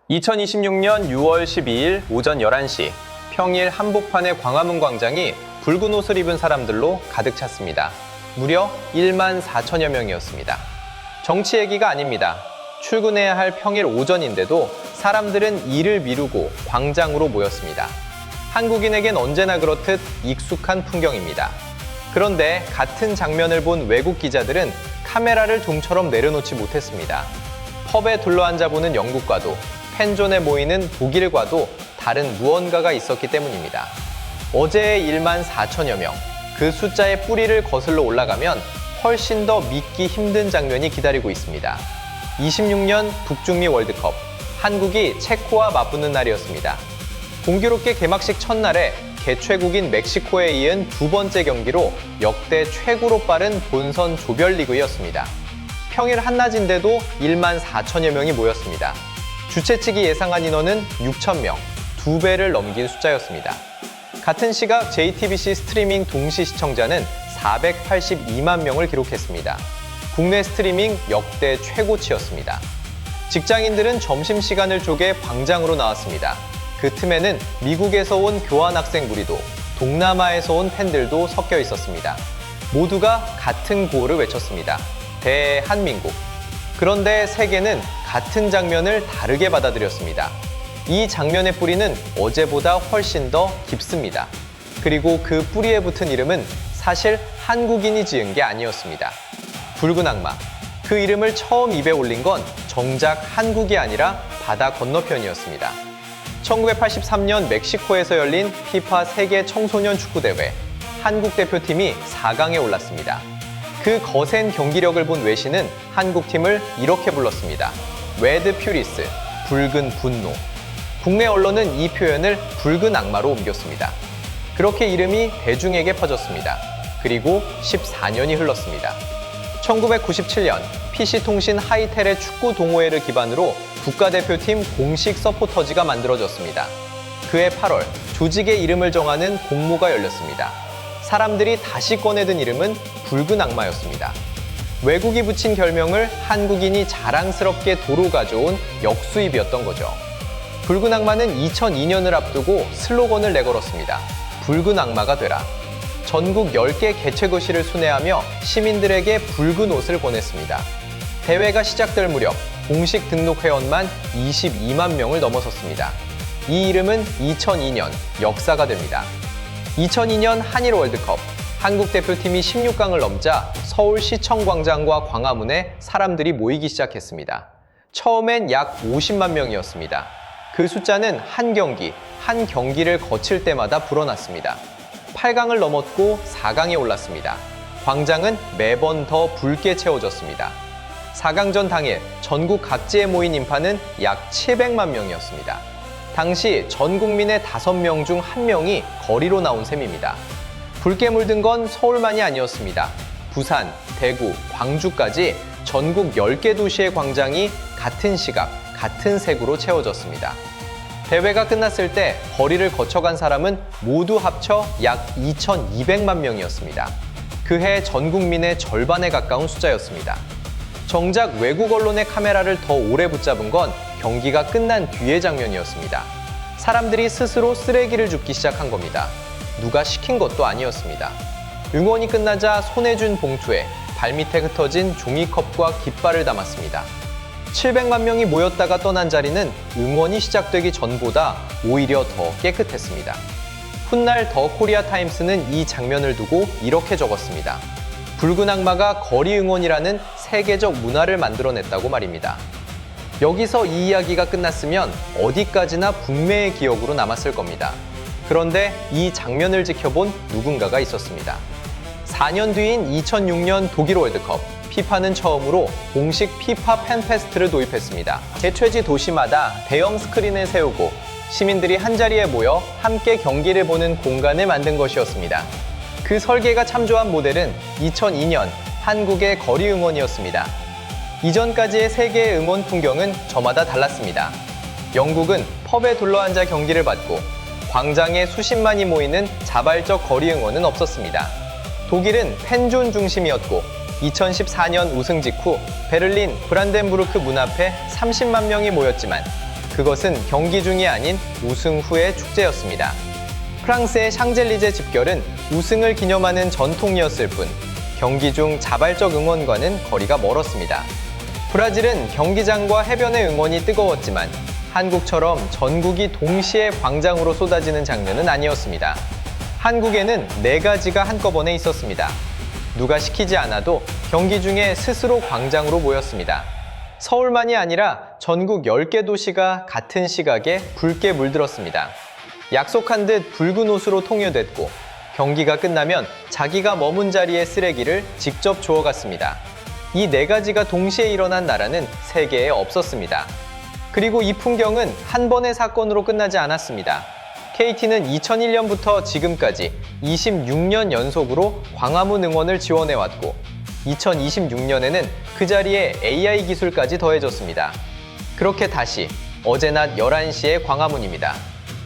2026년 6월 12일 오전 11시 평일 한복판의 광화문 광장이 붉은 옷을 입은 사람들로 가득 찼습니다. 무려 1만 4천여 명이었습니다. 정치 얘기가 아닙니다. 출근해야 할 평일 오전인데도 사람들은 일을 미루고 광장으로 모였습니다. 한국인에겐 언제나 그렇듯 익숙한 풍경입니다. 그런데 같은 장면을 본 외국 기자들은 카메라를 좀처럼 내려놓지 못했습니다. 펍에 둘러앉아 보는 영국과도 팬존에 모이는 독일과도 다른 무언가가 있었기 때문입니다. 어제의 1만 4천여 명, 그 숫자의 뿌리를 거슬러 올라가면 훨씬 더 믿기 힘든 장면이 기다리고 있습니다. 26년 북중미 월드컵, 한국이 체코와 맞붙는 날이었습니다. 공교롭게 개막식 첫날에 개최국인 멕시코에 이은 두 번째 경기로 역대 최고로 빠른 본선 조별리그였습니다. 평일 한낮인데도 1만 4천여 명이 모였습니다. 주최 측이 예상한 인원은 6천 명, 2배를 넘긴 숫자였습니다. 같은 시각 JTBC 스트리밍 동시 시청자는 482만 명을 기록했습니다. 국내 스트리밍 역대 최고치였습니다. 직장인들은 점심시간을 쪼개 광장으로 나왔습니다. 그 틈에는 미국에서 온 교환학생 무리도, 동남아에서 온 팬들도 섞여 있었습니다. 모두가 같은 구호를 외쳤습니다. 대한민국. 그런데 세계는 같은 장면을 다르게 받아들였습니다. 이 장면의 뿌리는 어제보다 훨씬 더 깊습니다. 그리고 그 뿌리에 붙은 이름은 사실 한국인이 지은 게 아니었습니다. 붉은 악마. 그 이름을 처음 입에 올린 건 정작 한국이 아니라 바다 건너편이었습니다. 1983년 멕시코에서 열린 피파 세계 청소년 축구대회, 한국 대표팀이 4강에 올랐습니다. 그 거센 경기력을 본 외신은 한국팀을 이렇게 불렀습니다. 레드 퓨리스, 붉은 분노. 국내 언론은 이 표현을 붉은 악마로 옮겼습니다. 그렇게 이름이 대중에게 퍼졌습니다. 그리고 14년이 흘렀습니다. 1997년 PC통신 하이텔의 축구 동호회를 기반으로 국가대표팀 공식 서포터즈가 만들어졌습니다. 그해 8월 조직의 이름을 정하는 공모가 열렸습니다. 사람들이 다시 꺼내든 이름은 붉은 악마였습니다. 외국이 붙인 별명을 한국인이 자랑스럽게 도로 가져온 역수입이었던 거죠. 붉은 악마는 2002년을 앞두고 슬로건을 내걸었습니다. 붉은 악마가 되라. 전국 10개 개최도시를 순회하며 시민들에게 붉은 옷을 보냈습니다. 대회가 시작될 무렵 공식 등록 회원만 22만 명을 넘어섰습니다. 이 이름은 2002년 역사가 됩니다. 2002년 한일 월드컵, 한국 대표팀이 16강을 넘자 서울시청 광장과 광화문에 사람들이 모이기 시작했습니다. 처음엔 약 50만 명이었습니다. 그 숫자는 한 경기를 거칠 때마다 불어났습니다. 8강을 넘었고 4강에 올랐습니다. 광장은 매번 더 붉게 채워졌습니다. 4강전 당일 전국 각지에 모인 인파는 약 700만 명이었습니다. 당시 전 국민의 5명 중 1명이 거리로 나온 셈입니다. 붉게 물든 건 서울만이 아니었습니다. 부산, 대구, 광주까지 전국 10개 도시의 광장이 같은 시각, 같은 색으로 채워졌습니다. 대회가 끝났을 때 거리를 거쳐간 사람은 모두 합쳐 약 2,200만 명이었습니다. 그해 전 국민의 절반에 가까운 숫자였습니다. 정작 외국 언론의 카메라를 더 오래 붙잡은 건 경기가 끝난 뒤의 장면이었습니다. 사람들이 스스로 쓰레기를 줍기 시작한 겁니다. 누가 시킨 것도 아니었습니다. 응원이 끝나자 손에 준 봉투에 발밑에 흩어진 종이컵과 깃발을 담았습니다. 700만 명이 모였다가 떠난 자리는 응원이 시작되기 전보다 오히려 더 깨끗했습니다. 훗날 더 코리아 타임스는 이 장면을 두고 이렇게 적었습니다. 붉은 악마가 거리 응원이라는 세계적 문화를 만들어냈다고 말입니다. 여기서 이 이야기가 끝났으면 어디까지나 북매의 기억으로 남았을 겁니다. 그런데 이 장면을 지켜본 누군가가 있었습니다. 4년 뒤인 2006년 독일 월드컵, 피파는 처음으로 공식 피파 팬페스트를 도입했습니다. 개최지 도시마다 대형 스크린을 세우고 시민들이 한자리에 모여 함께 경기를 보는 공간을 만든 것이었습니다. 그 설계가 참조한 모델은 2002년 한국의 거리 응원이었습니다. 이전까지의 세계의 응원 풍경은 저마다 달랐습니다. 영국은 펍에 둘러앉아 경기를 받고 광장에 수십만이 모이는 자발적 거리 응원은 없었습니다. 독일은 팬존 중심이었고 2014년 우승 직후 베를린 브란덴부르크 문 앞에 30만 명이 모였지만 그것은 경기 중이 아닌 우승 후의 축제였습니다. 프랑스의 샹젤리제 집결은 우승을 기념하는 전통이었을 뿐 경기 중 자발적 응원과는 거리가 멀었습니다. 브라질은 경기장과 해변의 응원이 뜨거웠지만 한국처럼 전국이 동시에 광장으로 쏟아지는 장면은 아니었습니다. 한국에는 4가지가 한꺼번에 있었습니다. 누가 시키지 않아도 경기 중에 스스로 광장으로 모였습니다. 서울만이 아니라 전국 10개 도시가 같은 시각에 붉게 물들었습니다. 약속한 듯 붉은 옷으로 통일됐고 경기가 끝나면 자기가 머문 자리의 쓰레기를 직접 주워갔습니다. 이 4가지가 동시에 일어난 나라는 세계에 없었습니다. 그리고 이 풍경은 한 번의 사건으로 끝나지 않았습니다. KT는 2001년부터 지금까지 26년 연속으로 광화문 응원을 지원해왔고 2026년에는 그 자리에 AI 기술까지 더해졌습니다. 그렇게 다시 어제 낮 11시에 광화문입니다.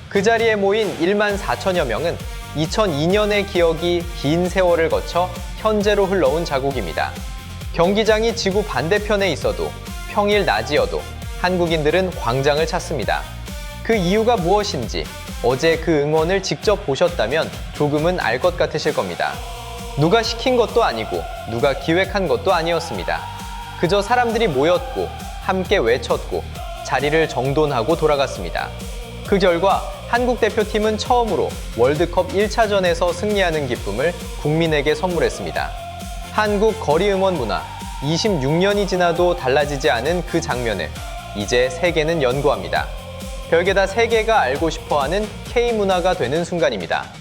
그 자리에 모인 1만 4천여 명은 2002년의 기억이 긴 세월을 거쳐 현재로 흘러온 자국입니다. 경기장이 지구 반대편에 있어도 평일 낮이어도 한국인들은 광장을 찾습니다. 그 이유가 무엇인지 어제 그 응원을 직접 보셨다면 조금은 알 것 같으실 겁니다. 누가 시킨 것도 아니고 누가 기획한 것도 아니었습니다. 그저 사람들이 모였고 함께 외쳤고 자리를 정돈하고 돌아갔습니다. 그 결과 한국 대표팀은 처음으로 월드컵 1차전에서 승리하는 기쁨을 국민에게 선물했습니다. 한국 거리 응원 문화, 26년이 지나도 달라지지 않은 그 장면을 이제 세계는 연구합니다. 별게 다 세계가 알고 싶어하는 K문화가 되는 순간입니다.